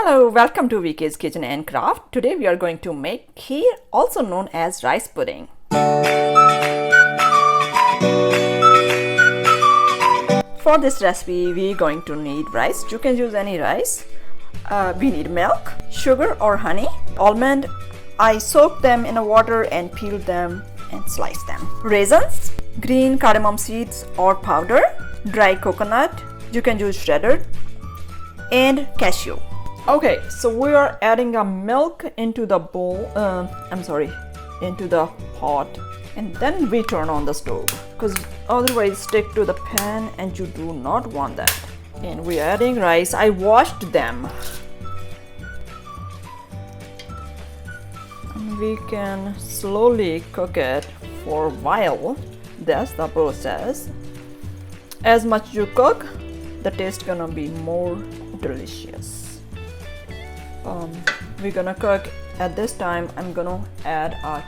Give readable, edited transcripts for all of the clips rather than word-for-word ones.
Hello, welcome to VK's Kitchen and Craft. Today we are going to make kheer, also known as rice pudding. For this recipe, we are going to need rice. You can use any rice. We need milk, sugar or honey, almond. I soaked them in water and peeled them and sliced them. Raisins, green cardamom seeds or powder, dry coconut. You can use shredded, and cashew. Okay, so we are adding a milk into the bowl, into the pot, and then we turn on the stove because otherwise stick to the pan and you do not want that. And we are adding rice. I washed them. And we can slowly cook it for a while. That's the process. As much you cook, the taste gonna be more delicious. We're gonna cook. At this time I'm gonna add a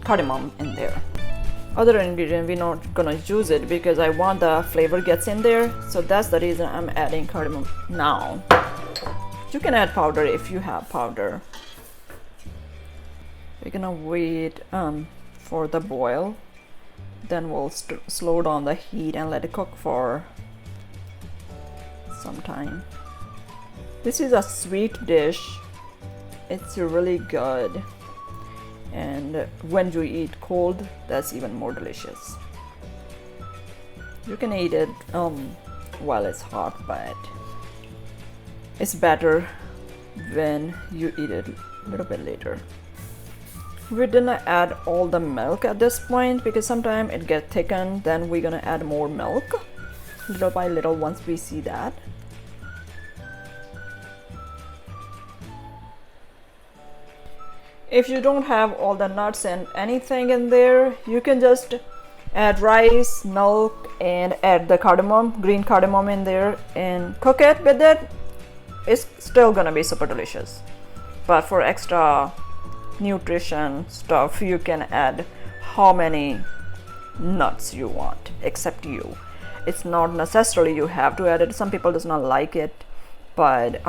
cardamom in there. Other ingredient we're not gonna use it because I want the flavor gets in there, so that's the reason I'm adding cardamom now. You can add powder if you have powder. We're gonna wait for the boil, then we'll slow down the heat and let it cook for some time. This is a sweet dish. It's really good, and when you eat cold, that's even more delicious. You can eat it while it's hot, but it's better when you eat it a little bit later. We didn't add all the milk at this point because sometimes it gets thickened. Then we're gonna add more milk little by little once we see that. If you don't have all the nuts and anything in there, you can just add rice, milk, and add the cardamom, green cardamom in there and cook it with it. It's still gonna be super delicious. But for extra nutrition stuff, you can add how many nuts you want, except you. It's not necessarily you have to add it. Some people does not like it, but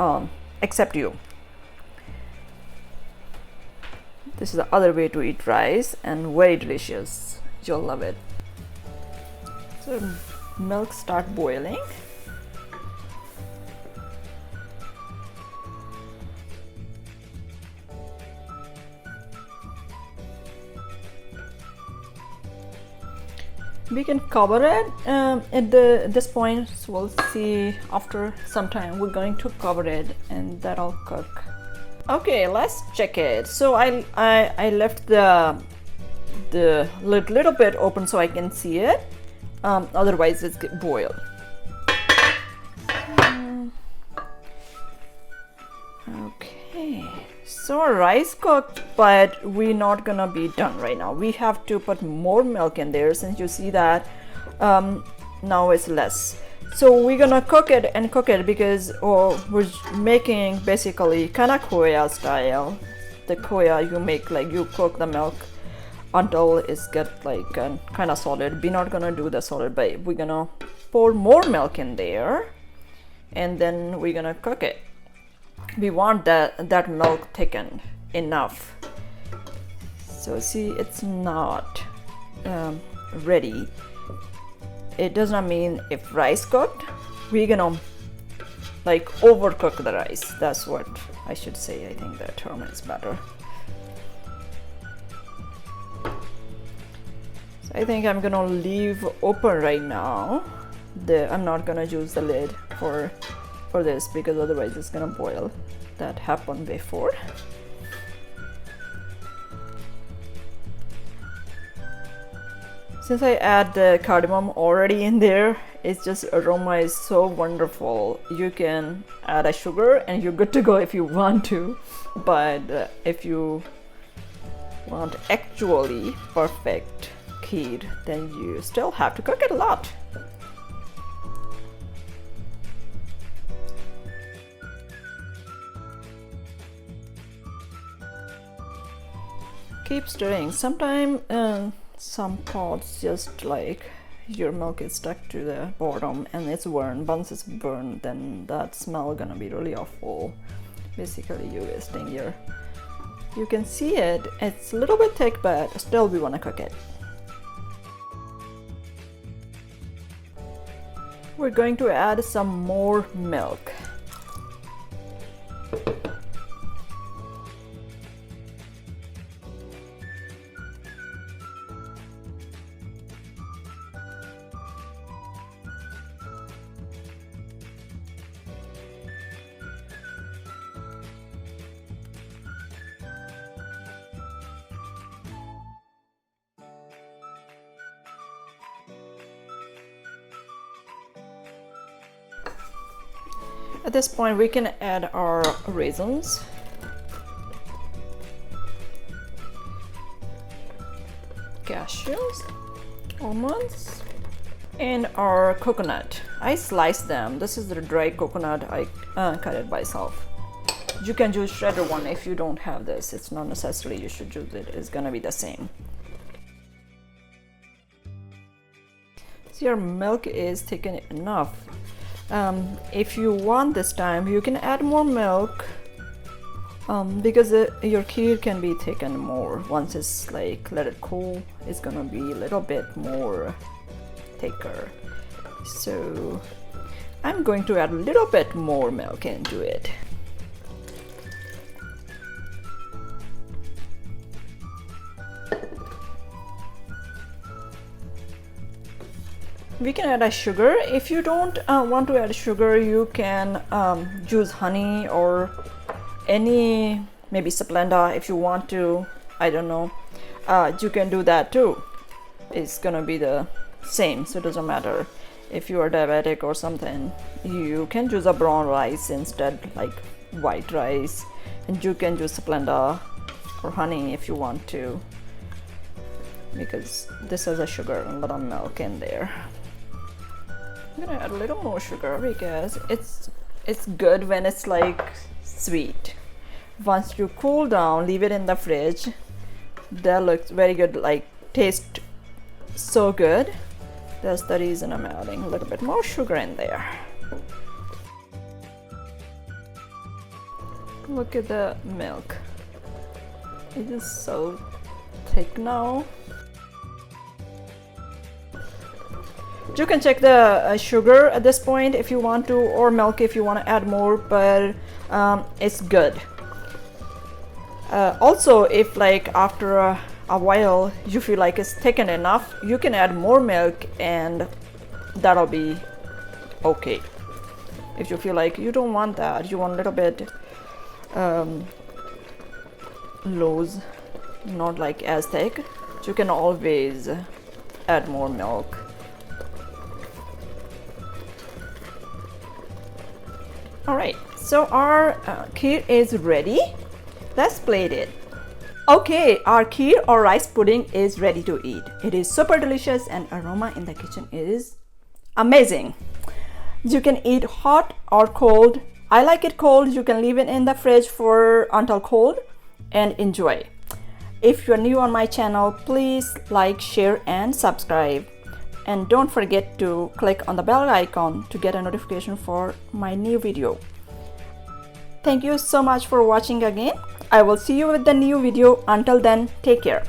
except you. This is the other way to eat rice and very delicious. You'll love it. So milk start boiling. We can cover it at this point, so we'll see after some time. We're going to cover it and that'll cook. Okay, let's check it. So I left the lid little bit open so I can see it. Otherwise it's get boiled. Okay, so our rice cooked, but we're not gonna be done right now. We have to put more milk in there. Since you see that now it's less. So we're gonna cook it because we're making basically kind of khoya style. The khoya you make, like you cook the milk until it's get like kind of solid. We're not gonna do the solid, but we're gonna pour more milk in there and then we're gonna cook it. We want that milk thickened enough. So see, it's not ready. It does not mean if rice cooked, we're gonna like overcook the rice. That's what I should say. I think that term is better. So I think I'm gonna leave open right now. I'm not gonna use the lid for this because otherwise it's gonna boil. That happened before. Since I add the cardamom already in there, it's just aroma is so wonderful. You can add a sugar and you're good to go if you want to, but if you want actually perfect kheer, then you still have to cook it a lot. Keep stirring. Sometimes some pots just like your milk is stuck to the bottom and it's burned. Once it's burned, then that smell gonna be really awful. Basically you wasting your, you can see it, it's a little bit thick, but still we want to cook it. We're going to add some more milk. At this point, we can add our raisins. Cashews, almonds, and our coconut. I sliced them. This is the dry coconut. I cut it myself. You can use shredded one if you don't have this. It's not necessary you should use it. It's gonna be the same. So your milk is thickened enough. If you want this time, you can add more milk because your kheer can be thickened more. Once it's like let it cool, it's gonna be a little bit more thicker. So I'm going to add a little bit more milk into it. We can add a sugar. If you don't want to add sugar, you can use honey or any, maybe Splenda if you want to. I don't know. You can do that too. It's gonna be the same, so it doesn't matter. If you are diabetic or something, you can use a brown rice instead, like white rice, and you can use Splenda or honey if you want to, because this has a sugar and a lot of milk in there. I'm gonna add a little more sugar because it's good when it's like sweet. Once you cool down, leave it in the fridge. That looks very good, like taste so good. That's the reason I'm adding a little bit more sugar in there. Look at the milk. It is so thick now. You can check the sugar at this point if you want to, or milk if you want to add more, but it's good. Also, if like after a while you feel like it's thickened enough, you can add more milk and that'll be okay. If you feel like you don't want that, you want a little bit loose, not like as thick, you can always add more milk. Alright, so our kheer is ready. Let's plate it. Okay, our kheer or rice pudding is ready to eat. It is super delicious and aroma in the kitchen is amazing. You can eat hot or cold. I like it cold. You can leave it in the fridge for until cold and enjoy. If you're new on my channel, please like, share and subscribe. And don't forget to click on the bell icon to get a notification for my new video. Thank you so much for watching again. I will see you with the new video. Until then, take care.